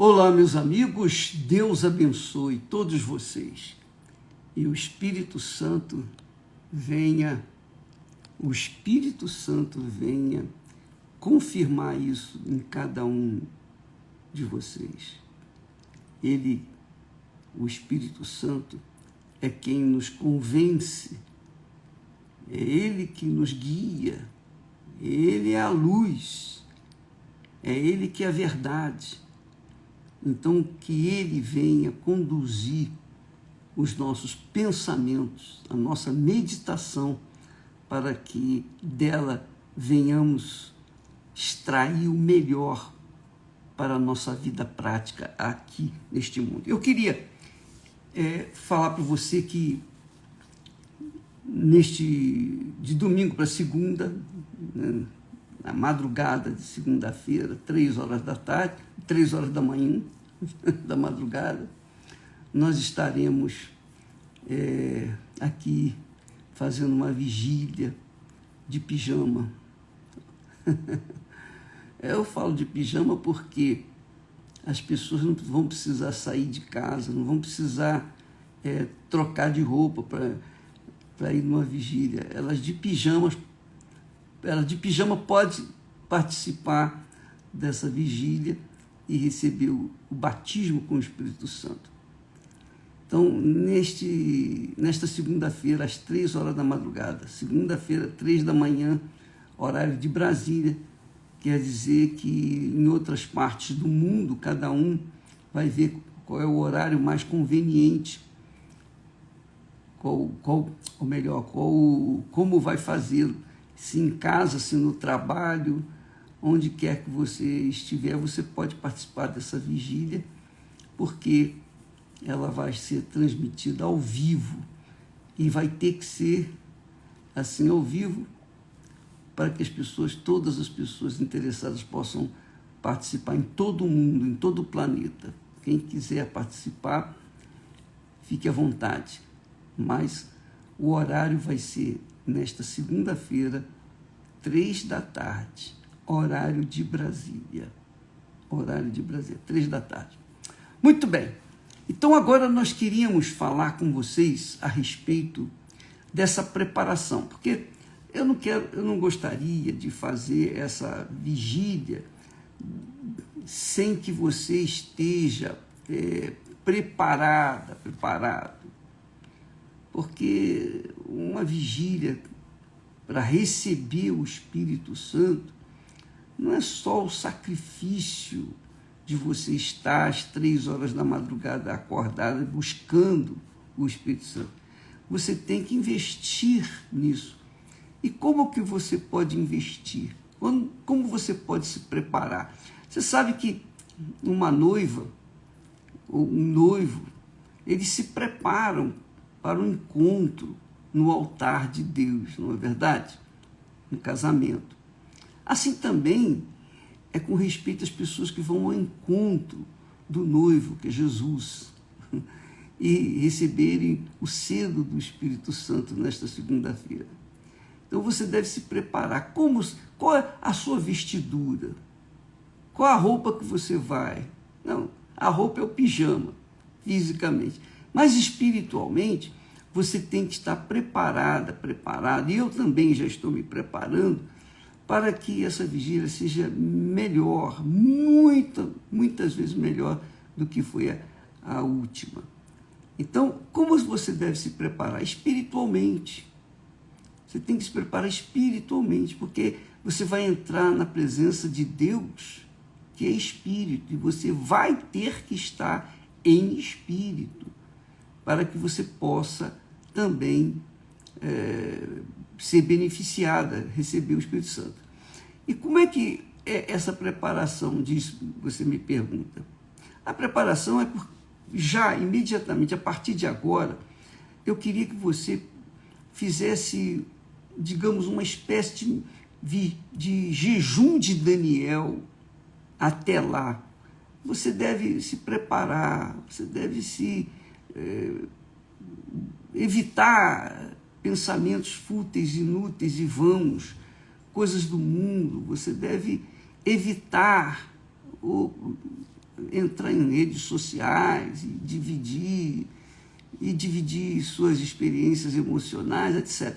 Olá, meus amigos, Deus abençoe todos vocês e o Espírito Santo venha confirmar isso em cada um de vocês. Ele, o Espírito Santo, é quem nos convence, é Ele que nos guia, Ele é a luz, é Ele que é a verdade. Então, que Ele venha conduzir os nossos pensamentos, a nossa meditação, para que dela venhamos extrair o melhor para a nossa vida prática aqui neste mundo. Eu queria falar para você que de domingo para segunda, né, na madrugada de segunda-feira, 3 horas da tarde, 3 horas da manhã, da madrugada, nós estaremos aqui fazendo uma vigília de pijama. Eu falo de pijama porque as pessoas não vão precisar sair de casa, não vão precisar trocar de roupa para ir numa vigília. Ela de pijama pode participar dessa vigília e receber o batismo com o Espírito Santo. Então, nesta segunda-feira, às 3 horas da madrugada, segunda-feira, 3 da manhã, horário de Brasília, quer dizer que em outras partes do mundo, cada um vai ver qual é o horário mais conveniente, como vai fazê-lo. Se em casa, se no trabalho, onde quer que você estiver, você pode participar dessa vigília, porque ela vai ser transmitida ao vivo e vai ter que ser assim ao vivo para que todas as pessoas interessadas possam participar em todo o mundo, em todo o planeta. Quem quiser participar, fique à vontade, mas o horário vai ser nesta segunda-feira, 3 da tarde, horário de Brasília. Horário de Brasília, 3 da tarde. Muito bem. Então agora nós queríamos falar com vocês a respeito dessa preparação, porque eu não gostaria de fazer essa vigília sem que você esteja preparado, porque uma vigília para receber o Espírito Santo não é só o sacrifício de você estar às 3 horas da madrugada acordado buscando o Espírito Santo. Você tem que investir nisso. E como que você pode investir? Como você pode se preparar? Você sabe que uma noiva ou um noivo, eles se preparam para um encontro no altar de Deus, não é verdade? No casamento. Assim também é com respeito às pessoas que vão ao encontro do noivo, que é Jesus, e receberem o selo do Espírito Santo nesta segunda-feira. Então você deve se preparar. Qual é a sua vestidura? Qual a roupa que você vai? Não, a roupa é o pijama, fisicamente. Mas espiritualmente, você tem que estar preparado. E eu também já estou me preparando para que essa vigília seja melhor, muitas vezes melhor do que foi a última. Então, como você deve se preparar? Espiritualmente. Você tem que se preparar espiritualmente, porque você vai entrar na presença de Deus, que é Espírito, e você vai ter que estar em Espírito, para que você possa também ser beneficiada, receber o Espírito Santo. E como é que é essa preparação disso, você me pergunta? A preparação é já imediatamente, a partir de agora, eu queria que você fizesse, digamos, uma espécie de jejum de Daniel até lá. Você deve se preparar, você deve evitar pensamentos fúteis, inúteis e vãos, coisas do mundo. Você deve evitar entrar em redes sociais e dividir suas experiências emocionais, etc.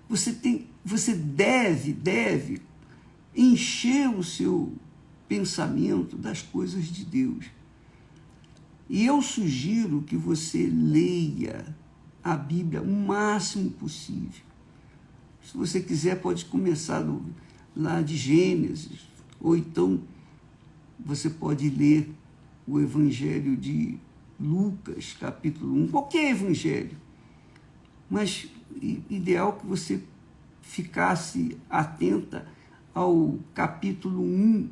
Você deve encher o seu pensamento das coisas de Deus. E eu sugiro que você leia a Bíblia o máximo possível. Se você quiser, pode começar lá de Gênesis, ou então você pode ler o Evangelho de Lucas, capítulo 1, qualquer evangelho. Mas ideal que você ficasse atenta ao capítulo 1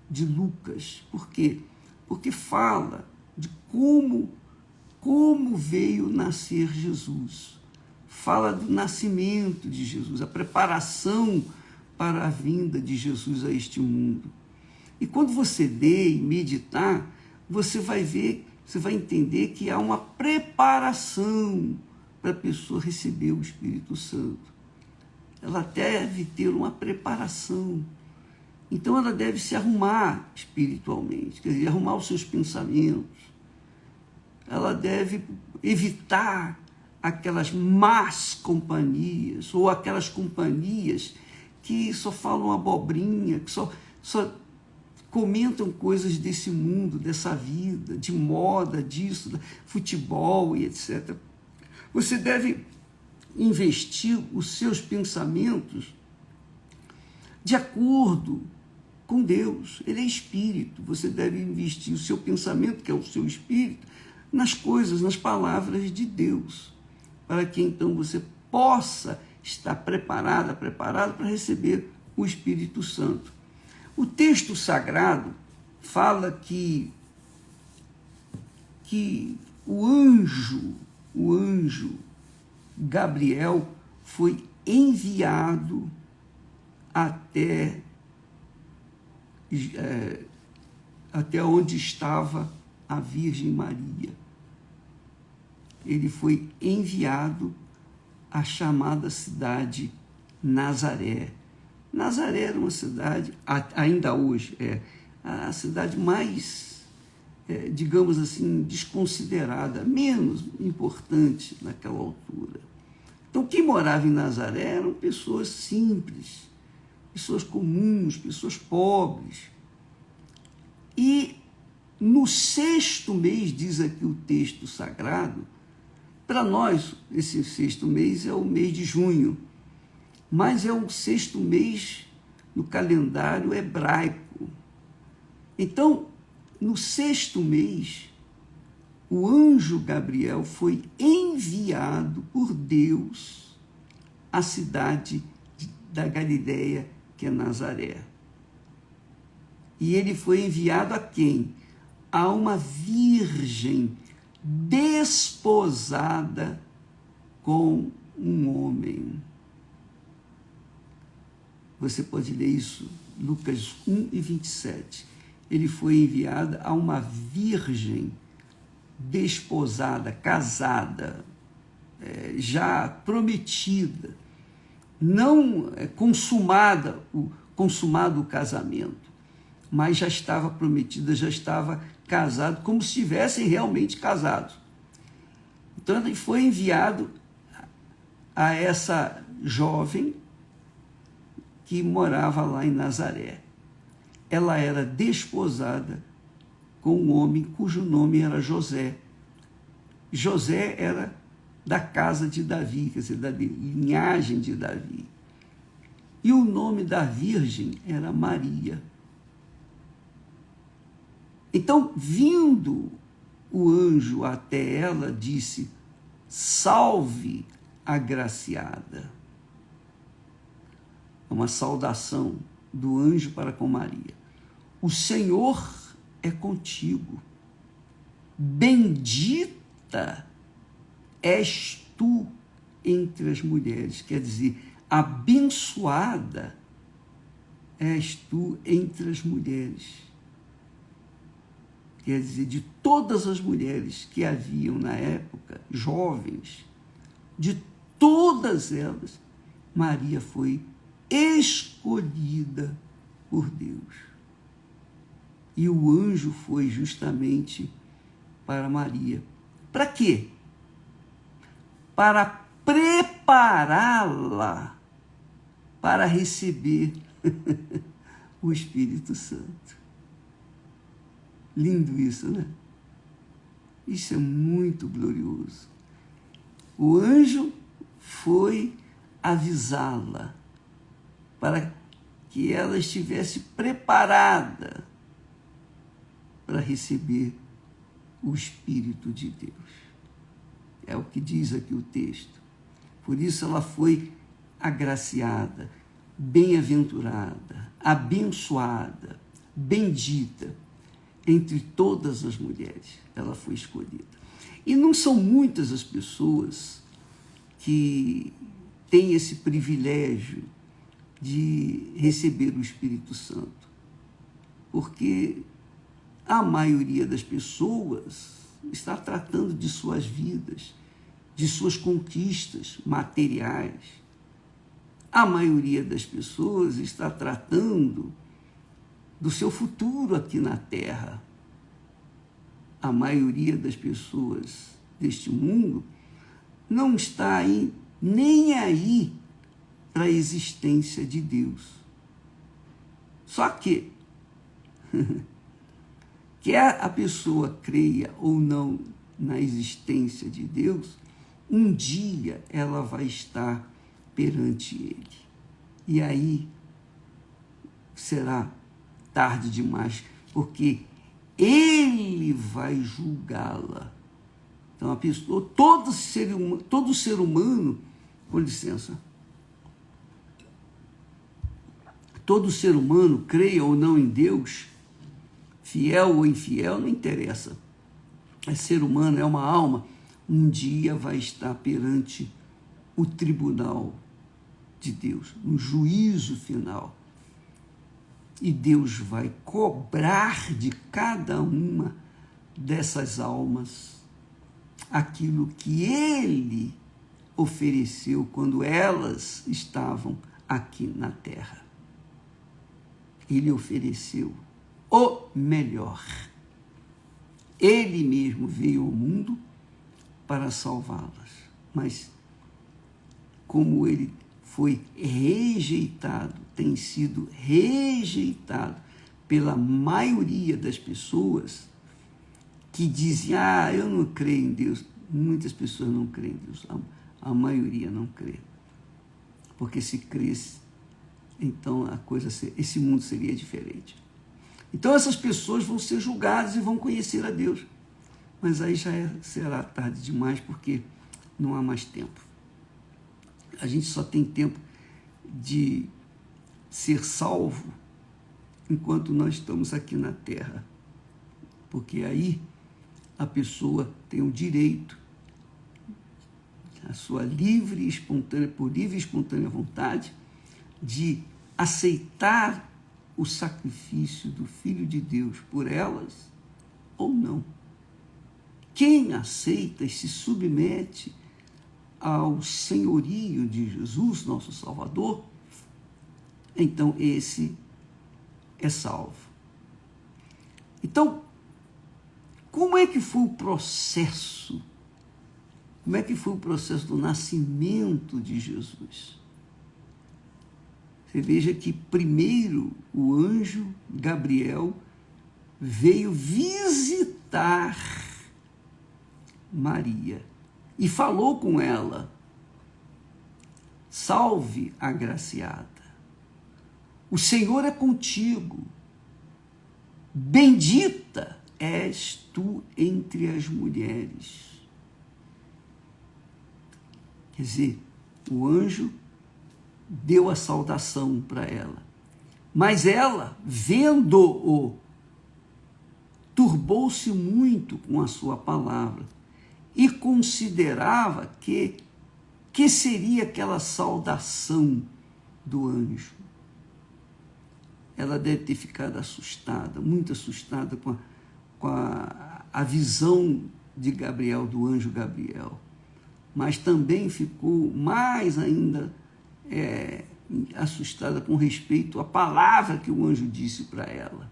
de Lucas. Por quê? Porque fala de como veio nascer Jesus. Fala do nascimento de Jesus, a preparação para a vinda de Jesus a este mundo. E quando você ler e meditar, você vai entender que há uma preparação para a pessoa receber o Espírito Santo. Ela deve ter uma preparação. Então ela deve se arrumar espiritualmente, quer dizer, arrumar os seus pensamentos. Ela deve evitar aquelas más companhias, ou aquelas companhias que só falam abobrinha, que só comentam coisas desse mundo, dessa vida, de moda, disso, futebol e etc. Você deve investir os seus pensamentos de acordo com Deus. Ele é espírito. Você deve investir o seu pensamento, que é o seu espírito, nas coisas, nas palavras de Deus, para que então você possa estar preparado para receber o Espírito Santo. O texto sagrado fala que o anjo Gabriel foi enviado até onde estava a Virgem Maria. Ele foi enviado à chamada cidade Nazaré. Nazaré era uma cidade, ainda hoje, a cidade mais, digamos assim, desconsiderada, menos importante naquela altura. Então, quem morava em Nazaré eram pessoas simples, pessoas comuns, pessoas pobres. E no 6º mês, diz aqui o texto sagrado, para nós, esse 6º mês é o mês de junho, mas é o 6º mês no calendário hebraico. Então, no 6º mês, o anjo Gabriel foi enviado por Deus à cidade da Galileia, que é Nazaré. E ele foi enviado a quem? A uma virgem desposada com um homem. Você pode ler isso, Lucas 1:27. Ele foi enviado a uma virgem desposada, casada, já prometida, não consumado o casamento, mas já estava prometida, já estava casado, como se estivessem realmente casados. Então ele foi enviado a essa jovem que morava lá em Nazaré. Ela era desposada com um homem cujo nome era José. José era da casa de Davi, quer dizer, da linhagem de Davi. E o nome da virgem era Maria. Então, vindo o anjo até ela, disse: salve, agraciada. É uma saudação do anjo para com Maria. O Senhor é contigo. Bendita és tu entre as mulheres. Quer dizer, abençoada és tu entre as mulheres. Quer dizer, de todas as mulheres que haviam na época, jovens, de todas elas, Maria foi escolhida por Deus. E o anjo foi justamente para Maria. Para quê? Para prepará-la para receber o Espírito Santo. Lindo isso, né? Isso é muito glorioso. O anjo foi avisá-la para que ela estivesse preparada para receber o Espírito de Deus. É o que diz aqui o texto. Por isso ela foi agraciada, bem-aventurada, abençoada, bendita. Entre todas as mulheres, ela foi escolhida. E não são muitas as pessoas que têm esse privilégio de receber o Espírito Santo, porque a maioria das pessoas está tratando de suas vidas, de suas conquistas materiais. A maioria das pessoas está tratando do seu futuro aqui na Terra. A maioria das pessoas deste mundo não está nem aí para a existência de Deus. Só que, quer a pessoa creia ou não na existência de Deus, um dia ela vai estar perante Ele. E aí será tarde demais, porque Ele vai julgá-la. Então a pessoa, todo ser humano, com licença, todo ser humano, creia ou não em Deus, fiel ou infiel, não interessa. É ser humano, é uma alma, um dia vai estar perante o tribunal de Deus, no juízo final. E Deus vai cobrar de cada uma dessas almas aquilo que Ele ofereceu quando elas estavam aqui na terra. Ele ofereceu o melhor. Ele mesmo veio ao mundo para salvá-las. Mas como Ele foi rejeitado, tem sido rejeitado pela maioria das pessoas que dizem, eu não creio em Deus. Muitas pessoas não creem em Deus, a maioria não crê. Porque se cresce, então esse mundo seria diferente. Então essas pessoas vão ser julgadas e vão conhecer a Deus. Mas aí será tarde demais, porque não há mais tempo. A gente só tem tempo de ser salvo enquanto nós estamos aqui na terra. Porque aí a pessoa tem o direito, a sua livre e espontânea, por livre e espontânea vontade, de aceitar o sacrifício do Filho de Deus por elas ou não. Quem aceita e se submete ao senhorio de Jesus, nosso Salvador, então esse é salvo. Então, como é que foi o processo? Como é que foi o processo do nascimento de Jesus? Você veja que primeiro o anjo Gabriel veio visitar Maria e falou com ela: salve, agraciada, o Senhor é contigo, bendita és tu entre as mulheres. Quer dizer, o anjo deu a saudação para ela, mas ela, vendo-o, turbou-se muito com a sua palavra e considerava que seria aquela saudação do anjo. Ela deve ter ficado assustada, muito assustada com a visão de Gabriel, do anjo Gabriel, mas também ficou mais ainda assustada com respeito à palavra que o anjo disse para ela.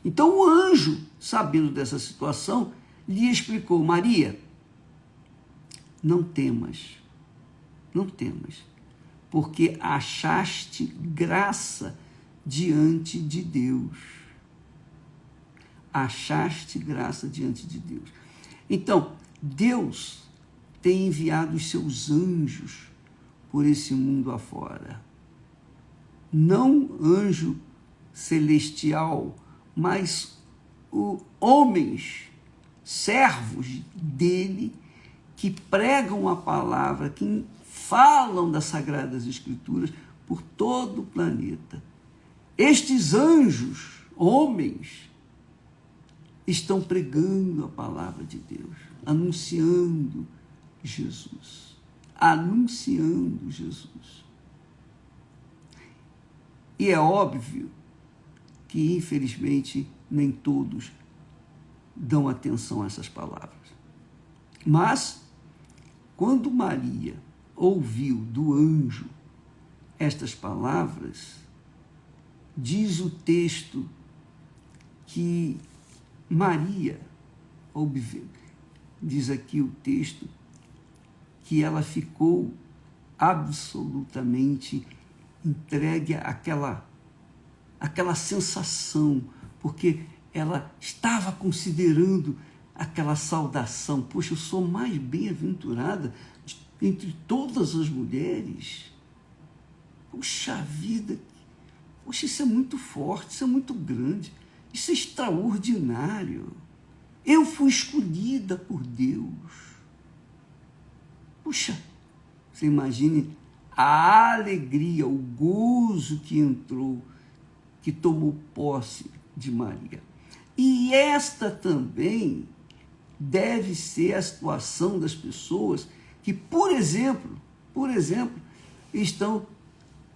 Então o anjo, sabendo dessa situação, lhe explicou: Maria, não temas, porque achaste graça diante de Deus. Achaste graça diante de Deus. Então, Deus tem enviado os seus anjos por esse mundo afora. Não anjo celestial, mas homens, servos dele, que pregam a palavra, que falam das Sagradas Escrituras por todo o planeta. Estes anjos, homens, estão pregando a palavra de Deus, anunciando Jesus. Anunciando Jesus. E é óbvio que, infelizmente, nem todos dão atenção a essas palavras. Mas, quando Maria ouviu do anjo estas palavras, diz o texto que Maria, diz aqui o texto, que ela ficou absolutamente entregue àquela sensação, porque ela estava considerando aquela saudação. Poxa, eu sou mais bem-aventurada entre todas as mulheres. Puxa vida, poxa, isso é muito forte, isso é muito grande, isso é extraordinário. Eu fui escolhida por Deus. Puxa, você imagine a alegria, o gozo que entrou, que tomou posse de Maria. E esta também deve ser a situação das pessoas que, por exemplo, estão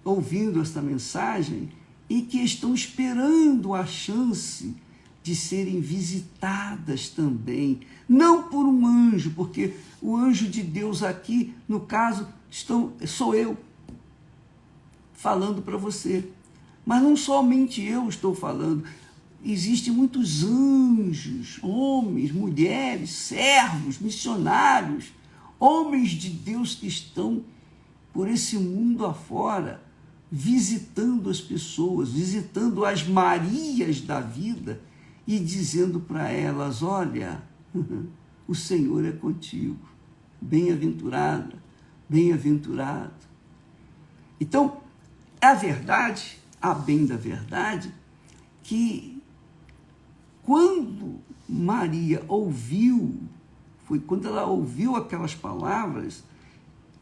ouvindo esta mensagem e que estão esperando a chance de serem visitadas também, não por um anjo, porque o anjo de Deus aqui, no caso, sou eu falando para você. Mas não somente eu estou falando, existem muitos anjos, homens, mulheres, servos, missionários, homens de Deus que estão por esse mundo afora, visitando as pessoas, visitando as Marias da vida e dizendo para elas: olha, o Senhor é contigo, bem-aventurada, bem-aventurado. Então, a verdade, a bem da verdade, que quando Maria ouviu, foi quando ela ouviu aquelas palavras,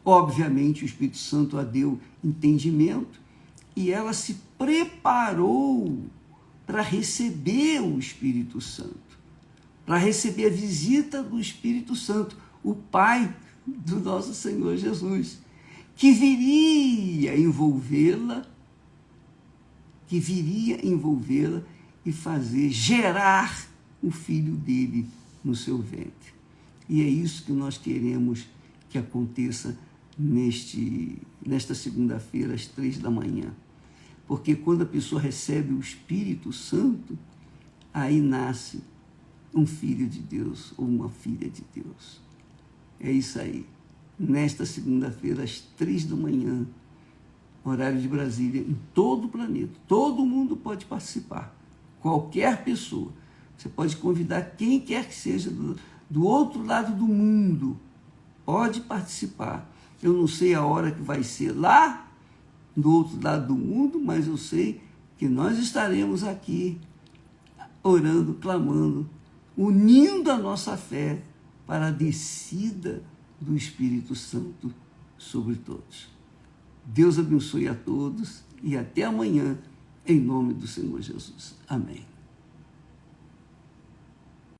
obviamente o Espírito Santo a deu entendimento e ela se preparou para receber o Espírito Santo, para receber a visita do Espírito Santo, o Pai do nosso Senhor Jesus, que viria envolvê-la e fazer gerar o filho dele no seu ventre. E é isso que nós queremos que aconteça nesta segunda-feira, às 3h. Porque quando a pessoa recebe o Espírito Santo, aí nasce um filho de Deus ou uma filha de Deus. É isso aí. Nesta segunda-feira, às 3h, horário de Brasília, em todo o planeta, todo mundo pode participar. Qualquer pessoa. Você pode convidar quem quer que seja do outro lado do mundo. Pode participar. Eu não sei a hora que vai ser lá, do outro lado do mundo, mas eu sei que nós estaremos aqui orando, clamando, unindo a nossa fé para a descida do Espírito Santo sobre todos. Deus abençoe a todos e até amanhã, em nome do Senhor Jesus. Amém.